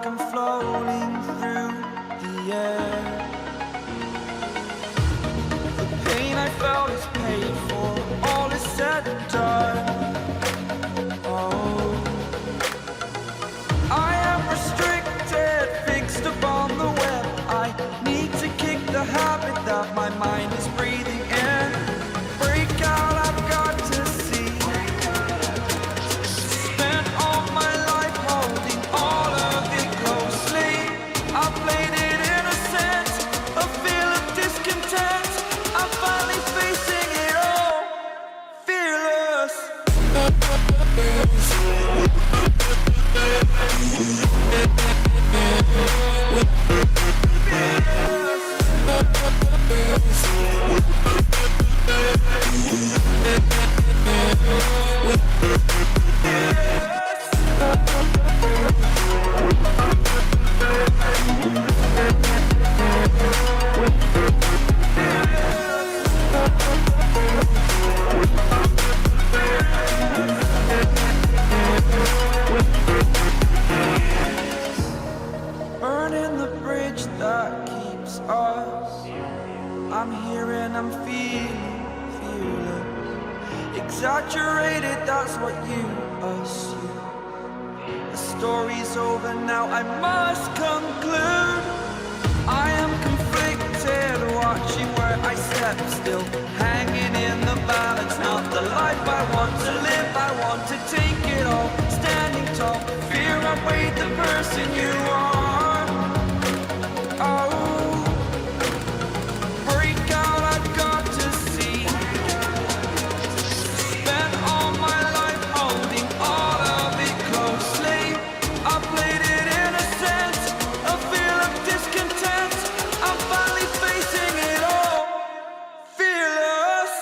like I'm floating through the air. The pain I felt is paid for, all is said and done. Oh, I am restricted, fixed upon the web. I need to kick the habit that my mind is breathing in. Break out, I've got to see. Spent all my life holding all of it closely. I played it innocent, a feel of discontent. I'm finally facing it all, fearless. Burning the bridge that keeps us. I'm here and I'm feeling fearless. Exaggerated, that's what you assume. The story's over now, I must conclude. I am conflicted, watching where I step still, hanging in the balance. Not the life I want to live, I want to take it all. Standing tall, fear outweighed the person you are. Oh, break out, I've got to see. Spent all my life holding all of it closely. I played it innocent, a feel of discontent. I'm finally facing it all, fearless.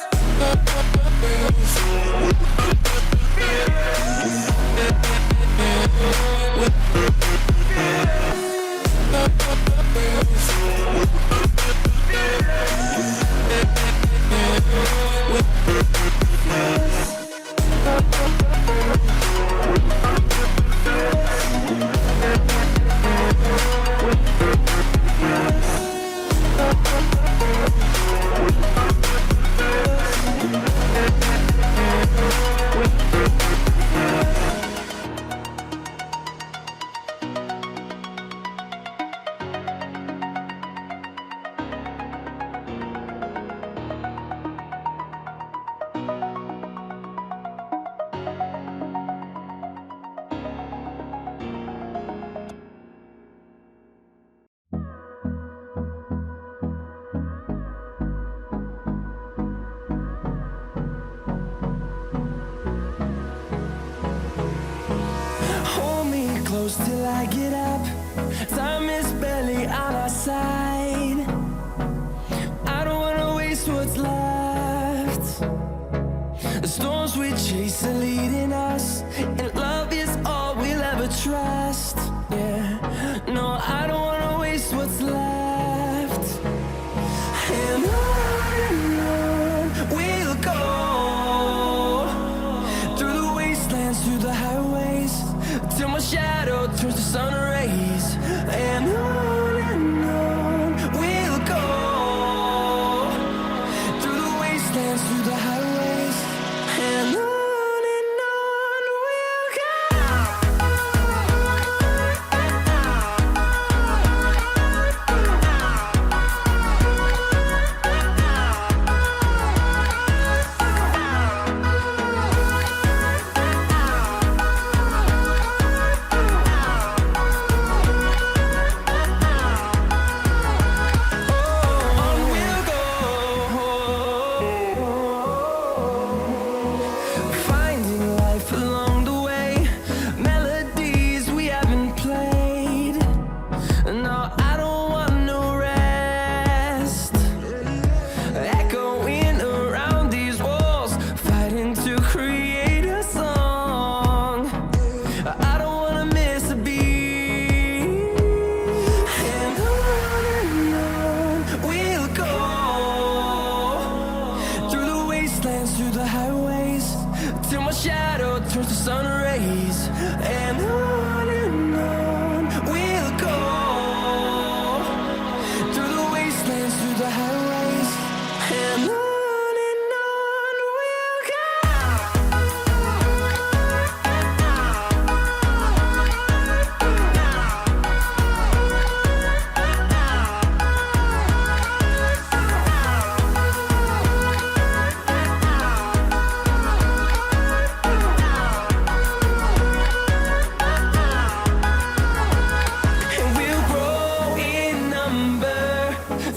Hold me close till I get up. Time is barely on our side. I don't wanna waste what's left. The storms we chase are leading us, and love is all we'll ever trust. Yeah, no, I don't wanna waste what's left. And on we'll go, through the wastelands, through the highways, till my shadow turns to sun rays. And on we'll go, through the wastelands, through the highways. And on we'll go.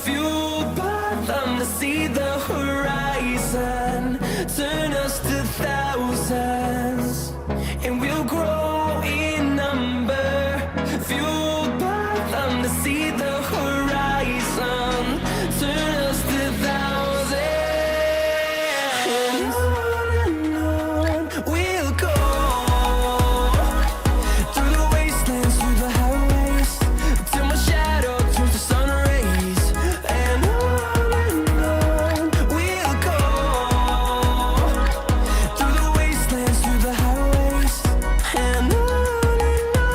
fueled by them to see the horizon. Turn us to thousands, and we'll grow in number. Fueled by them to see the horizon. Turn us to thousands, and on we'll go. Through the wastelands, through the highways, till my shadow turns to sun rays. And on we'll go. Through the wastelands, through the highways, and on we'll go.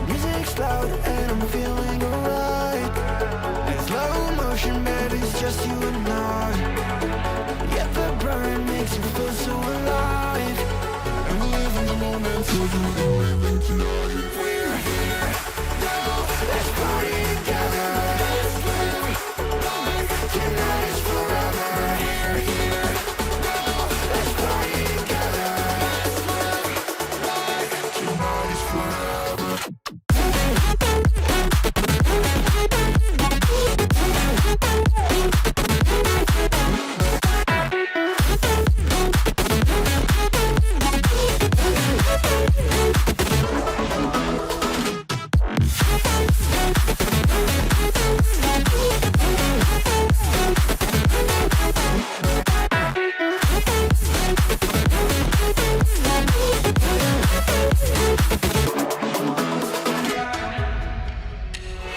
Music's loud and I'm feeling alright. In slow motion, baby, it's just you and I. Yet the burn makes you feel so alive. And we live in the moment, so you can live it tonight. We're here now, let's party together. Let's live like tonight is forever. We're here now, let's party together. Let's live like tonight is forever.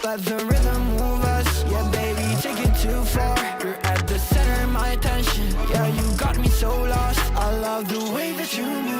Let the rhythm move us, yeah baby, take it too far. You're at the center of my attention, yeah you got me so lost. I love the way that you move.